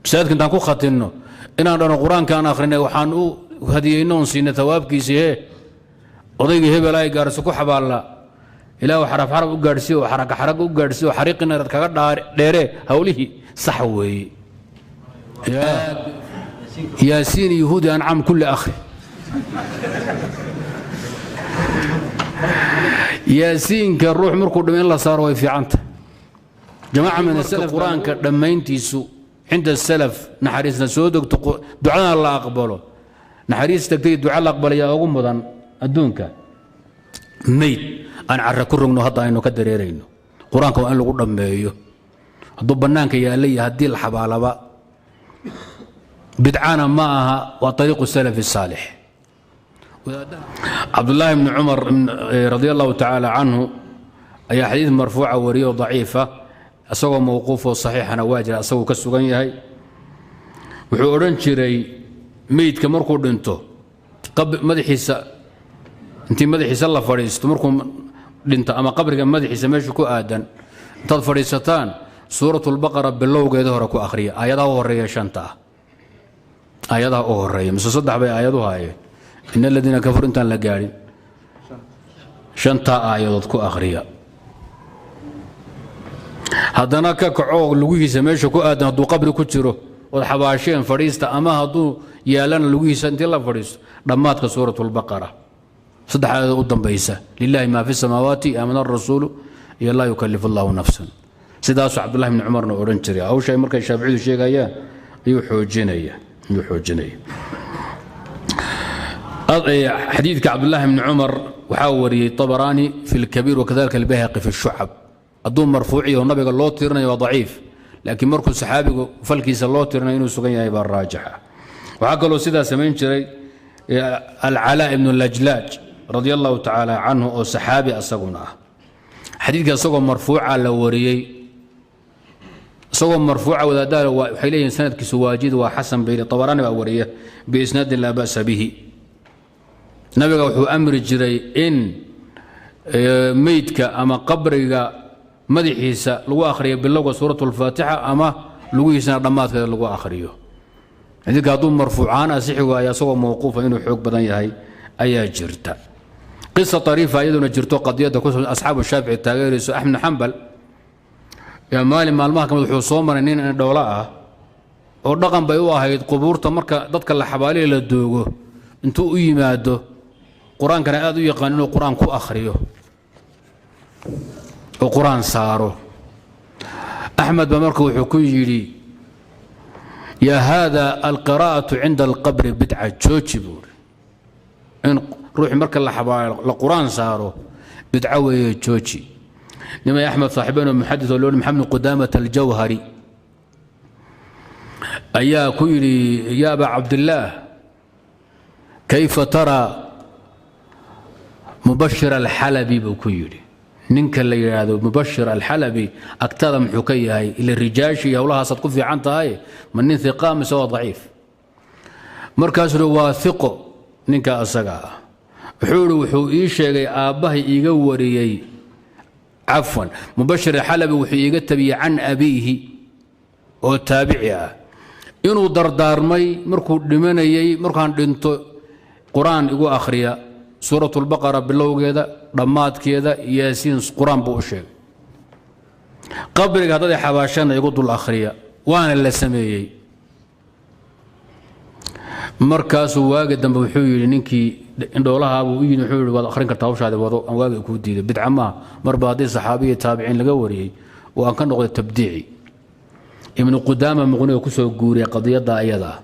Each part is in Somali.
masaajidka intaan ku khatinno inaan dhano qur-aankaan akhrinay waxaan u hadiyeynoon siinay tawaabkiisii hee odaygii hebel ay gaarso ku xabaalla ilaahu xaraf xaraf u gaadhsiiyo oo xaraka xaraka u gaadhsiiyo xariiqina inaad kaga dheere hawlihii sax weeye yaasiin yahuudi ancam kulli akhri yaasiinka ruux markuu dhimo in la saaro way fiicanta jamaaca min asalaf qur-aanka dhammayntiisu cinda salaf naxariisna soo degto ducadana la aqbalo naxariis tagtay duca la aqbalayaa ugu mudan adduunka mayd aan carra ku rogno hadda aynu ka dareerayno qur-aanka waa in lagu dhammeeyo hadduu bannaanka yaalla iyo haddii la xabaalaba bidcana ma aha waa ariiqu salafi saalix cabdullaahi bni cumar radia allahu tacaala canhu ayaa xadiid marfuuca wariyo daciifa isagoo mawquufoo saxiixana waa jira asaguu ka sugan yahay wuxuu odhan jiray meydka markuu dhinto madaxiisa intii madaxiisa la fadhiisto markuu dhinto ama qabriga madaxiisa meesha ku aadan intaad fadhiisataan suuratulbaqara bilowgeeda hore ku akhriya aayadaha u horeeya shanta ah aayadaha u horeeya mise saddex bay aayaduhu haayeen in aladiina kafaru intaan la gaadhin shantaa aayadood ku akhriya haddana ka kaco lugihiisa meesha ku aadan hadduu qabri ku jiro ood xabaasheen fadhiista ama hadduu yaalana lugihiisa intii la fadhiisto dhammaadka suuratulbaqara saddex aayadoo u dambaysa lilaahi maa fi samaawaati aamana arasuulu iyo laa yukallifu allahu nafsan sidaasuu cabdullahi bni cumarna odhan jiray hawsha ay markay shaaficidu sheegayaan ayuu xoojinaya xadiidka cabdullaahi bni cumar waxaa wariyey طabaraani fi اlkabiir wakadalika albayhaqi fi الshucab hadduu marfuuciyo nabiga loo tirinayo waa daciif laakiin markuu saxaabigu falkiisa loo tirinayo inuu sugan yahay baa raajixa waxaa kaloo sidaa samayn jiray alcalaa ibnu lajlaaj radia allahu tacaala canhu oo saxaabi asaguna ah xadiidka isagoo marfuuca la wariyey isagoo marfuuca wadaadaha waxay leeyihiin sanadkiisu waajid waa xasan bayli طabaraani baa wariya biisnaadin laa ba'sa bihi nabiga wuxuu amri jiray in meydka ama qabriga madaxiisa lagu akhriyo bilowga suurat اlfaatixa ama lugihiisana dhammaadkeeda lagu akhriyo xadiidka hadduu marfuucaan asixi waayo isagoo mawquufa inuu xoog badan yahay ayaa jirta qisa ariifa iyaduna jirto qadiyadda ku saabsan asxaabu shaafici taageerayso axmed xambal yaa maalin maalmaha kamid wuxuu soo maray nin indhoola ah oo dhaqan bay u ahayd qubuurta marka dadka la xabaaliya la doogo intuu u yimaado qur-aankana aad u yaqaan inuu qur-aan ku akhriyo oo qur-aan saaro axmed baa marka wuxuu ku yidhi yaa haada alqiraa'atu cinda alqabri bidca jooji buuri in ruuxi marka la xabaalo la qur-aan saaro bidco weeye jooji nimay axmed saaxiibeen oo muxadis oo loo maxamed qudaamat aljawhari ayaa ku yidhi yaa abaa cabdillaah kayfa taraa mubashir alxalabi buu ku yidhi ninka la yidhaahdo mubashir alxalabi agtada muxuu ka yahay ila rijaashii howlahaasaad ku fiican tahay ma nin hiqa mise waa daciif markaasuu hi waa hiqo ninka asaga ah wuxuu ihi wuxuu ii sheegay aabbahay iiga wariyey cafwan mubashir alxalabi wuxuu iiga tabiyey can abiihi oo taabici ah inuu dardaarmay markuu dhimanayey markaan dhinto qur-aan igu akhriya suurat اlbaqara bilowgeeda dhammaadkeeda yaasiin qur-aan buu u sheegay qabriga haddaday xabaashana igu dul akhriya waana la sameeyey markaasuu waagi dambe wuxuu yidhi ninkii indhoolahaabuu u yidhi wuxuu yidhi waad akhrin kartaa hawshaadi wado aan waagi kuu diiday bidca maaha marba haddii saxaabiya taabiciin laga wariyey oo aan ka noqday tabdiici ibnu qudaama muqniga ku soo guuriyay qadiyadda ayada ah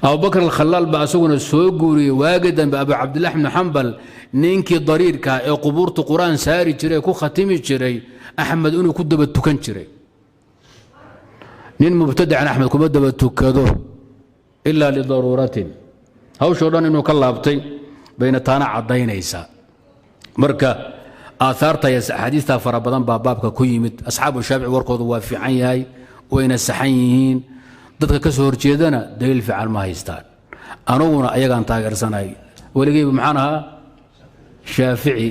abubakr alkhalaal baa asaguna soo guuriyey waagi dambe abu cabdillaah bni xambal ninkii dariirka ee qubuurta qur-aan saari jiray ku khatimi jiray axmed inuu ku daba tukan jiray nin mubtadacan axmed kuma daba tukado ilaa lidaruuratin hawshoo dhan inuu ka laabtay bayna taana caddaynaysaa marka aahaarta iyo axaadiistaa fara badan baa baabka ku yimid asxaabu shaafici warkoodu waa fiican yahay wayna saxan yihiin dadka ka soo horjeedana daliil fiican ma haystaan anuguna ayagaan taageersanay weligeyba maxaan ahaa shaafici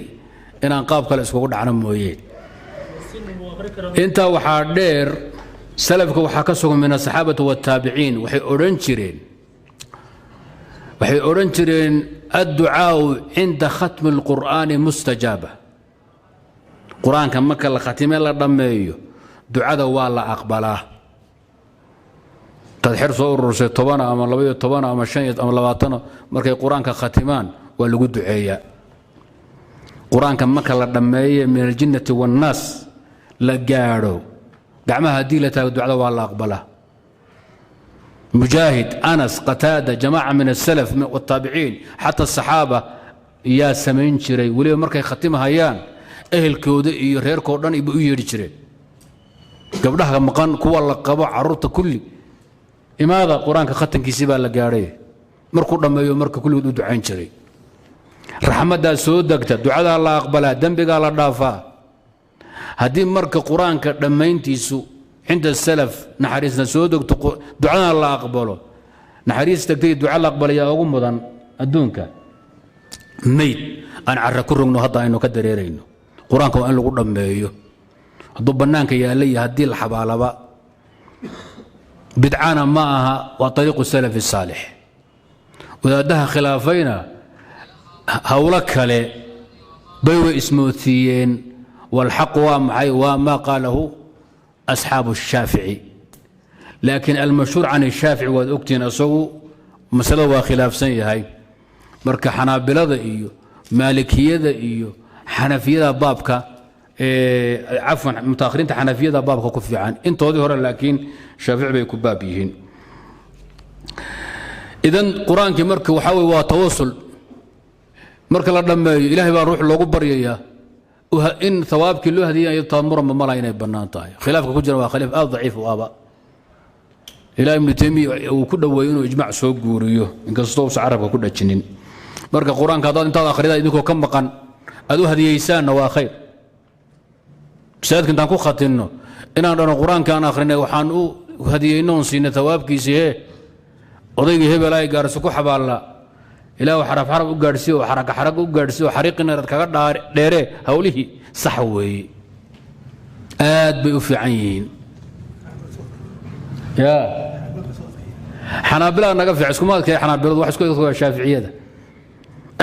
inaan qaab kale iskugu dhacno mooyeen intaa waxaa dheer salafka waxaa ka sugan min asaxaabati waataabiciin waxay odhan jireen adducaau cinda khatmi اlqur'aani mustajaaba. qur-aanka marka la khatime la dhammeeyo ducada waa la aqbalaa. taad xer soo urursay 10 ama 12 ama 5 ama 20 markay qur-aanka khatimaan waa lagu duceeyaa. qur-aanka marka la dhammeeyo min aljinnati waannaas la gaadho gacmaha haddii la taago ducada waa la aqbalaa. mujaahid, anas, qataada, jamaaca min asalaf wataabiciin xata asaxaaba yaa samayn jiray. weliba markay khatimahayaan ehelkooda iyo reerkao dhan iba u yeedhi jireen. gabdhaha maqan, kuwa la qabo, carruurta kulli imaada qur-aanka khatankiisii baa la gaadhay. markuu dhammeeyo marka kulligood u ducayn jiray. raxmaddaa soo degta, ducadaa la aqbalaa, dembigaa la dhaafaa. haddii marka qur-aanka dhammayntiisu cinda salaf naxariisna soo degto ducadana la aqbalo, naxariis degtay duca la aqbalayaa ugu mudan adduunka mayd aan carra ku rogno hadda aynu ka dareerayno. qur-aanka waa in lagu dhammeeyo, hadduu bannaanka yaalla iyo haddii la xabaalaba. bidcana ma aha, waa ariiqu salafi saalix. wadaaddaha khilaafayna howlo kale bay way ismoodsiiyeen. والحق وامحي وما قاله أصحاب الشافعي. لكن المشهور عن الشافعي والأكتين أصو مسألة وخلاف سنة هاي مركا حنابلة إيو مالكية إيو حنفية بابك عفوا متأخرين حنفية بابك كفي عن انت ظهر لكن شافعي بيكون بابيهن. إذن قرآن كمركا وحاول وتواصل مركا لما إلهي بروح لو بريا in hawaabkii loo hadiyay tamuranba mala inay bannaan tahay. khilaafka ku jira waa khilaaf aad daciif u aba. ilaa ibnu taymiya uu ku dhaweeyay inuu ijmaac soo guuriyo inkastoo uusan carabka ku dhajinin. marka qur-aanka haddaad intaad akhrida idinkoo ka maqan aad u hadiyaysaanna waa khayr. masaajidka intaan ku khatinno inaan dhano qur-aanka aan akhrinay waxaan u hadiyayno on siinay hawaabkiisii hee odaygii hebel ay gaarso ku xabaalla ilaa xaraf xaraf u gaadhsiyo xaraka xaraka u gaadhsiyo xariiqina aad kaga dheere hawlihii sax weeye. aad bay u fiican yihiin. ya xanaabilada naga fiican iskuma adkeeya. xanaabiladu wax isku adkeeya shaaficiyada.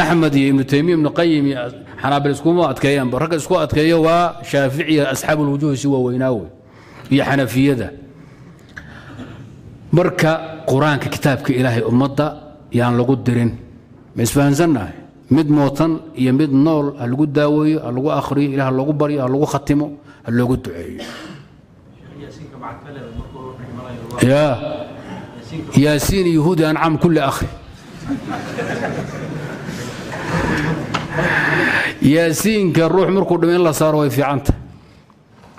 axmed iyo ibnu taymiya ibnu qayim iyo xanaabil iskuma adkeeyaan. ragga isku adkeeya waa shaaficiya asxaabu lwujuuhi si waaweynaa wey iyo xanafiyada. marka qur-aanka kitaabka ilaahay ummadda yaan lagu dirin. ma isfahansannahay? mid mootan iyo mid nool ha lagu daaweeyo, ha lagu akhriyo, ilaah ha lagu baryo, ha lagu khatimo, ha loogu duceeyo. ya yaasiin yahuudi ancam kulli akhri. yaasiinka ruux markuu dhimo in la saaro way fiicanta.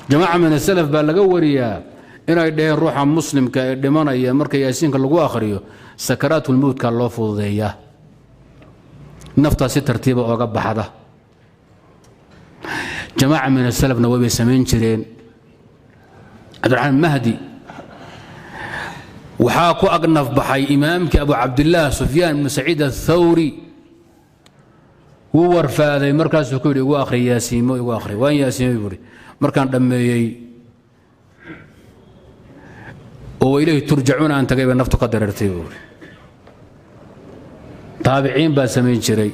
jamaaca min asalaf baa laga wariyaa inay dhaheen ruuxa muslimka ee dhimanaya marka yaasiinka lagu akhriyo sakaraatulmowtka loo fududeeyaa, naftaa si tartiiba ooga baxda. jamaaca min asalafna waybay samayn jireen. cabdiraxmaan mahdi waxaa ku agnaf baxay imaamkii abu cabdillaah sufyaan ibnu saciid athawri. wuu warfaaday markaasuu ku yidhi igu akhri yaasiimo igu akhri. waan yaasiimay buuhi. markaan dhammeeyey oo ilayhi turjacuun aan tagay bay naftu ka dareertay buuhi. taabiciin baa samayn jiray.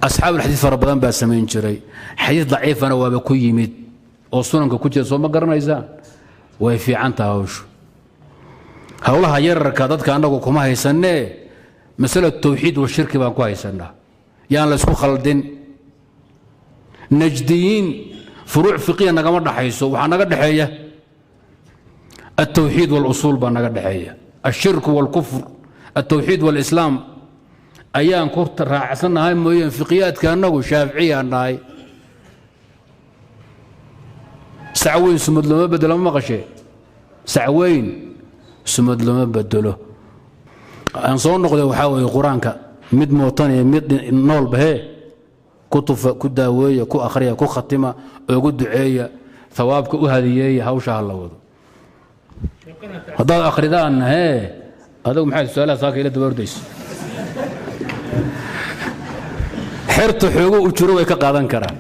asxaabulxadiid fara badan baa samayn jiray. xadiid daciifana waaba ku yimid oo sunanka ku jira soo ma garanaysaan. way fiican taha hawshu. howlaha yararka dadka annagu kuma haysanee masala tawxiid wa shirki baan ku haysannaa. yaan la isku khaldin. najdiyiin furuuc fiqiya nagama dhaxayso. waxaa naga dhexeeya التوحيد والأصول بنا قدحية. الشرك والكفر، التوحيد والإسلام أيام كرت راعسنا هاي موين فقيات كأنه شافعية هاي سعوين سمد له ما بدل ما غشي سعوين سمد له ما بدله. أنصون نقدر وحاول القرآن مد موطني مد النول به كتب كداوية كو أخرية كو ختمة ويقول دعية ثوابك وهدية هوشها الله وضو هذا أخردان هي هذا محل سؤال ساكي إلى دبرديس حرت حقوق وشروع كقادن كرام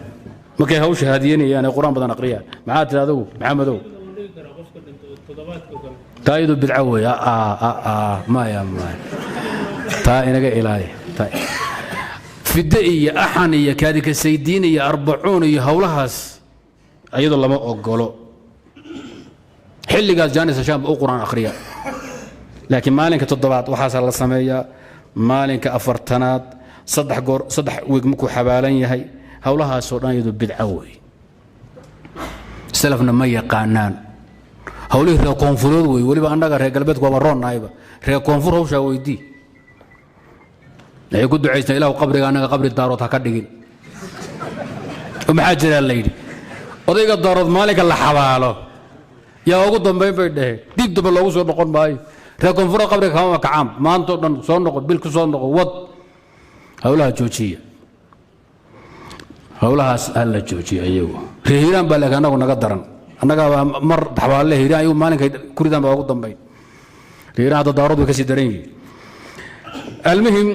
ما كي هوش هديني يعني القرآن بدنا نقريه معاد هذا محمد تايدو بدعوة ما يا ما تا إنك إلهي فدائية أحانية كادك السيدينية 40 هولهاس أيضا لما أقولوا حلي قال جانس شام أو قرآن أخريا لكن مالك تضبط وحاصل السمية مالك أفرتنات صدح ويقمكو حبالين هي هولها سودان يدو بدعوي سلفنا ما يقانان هوليه ريا كونفورود وي ولي بان دغ ريا قلبت كو ورون نايبا ريا كونفور هوشا ويدي اي كدو عيسى الى قبري انا قبري داروت ها كدغين وما حاجه ليدي odayga daarad maalika la xabaalo yaa ugu dambeyn bay dhahay dib daba loogu soo noqon maayo ree koonfur qabriga kama kacam maanta dhan soo noqon bil ku soo noqon wad hawlaha joojiya hawlahaas alla joojiya ayagu reehiran baa laga naga daran annaga mar xabaale hiiraan ayu maalinka kuridan baa ugu dambeyn reehiran hada daarad way ka sii daran yihiin المهم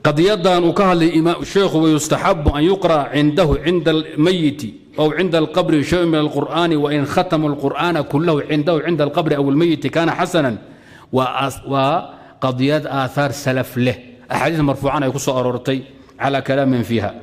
قضية وكهل الشيخ ويستحب أن يقرأ عنده عند الميت أو عند القبر شيء من القرآن وإن ختم القرآن كله عنده عند القبر أو الميت كان حسنا وقضيات آثار سلف له أحاديث مرفوعة يقص أرورتي على كلام فيها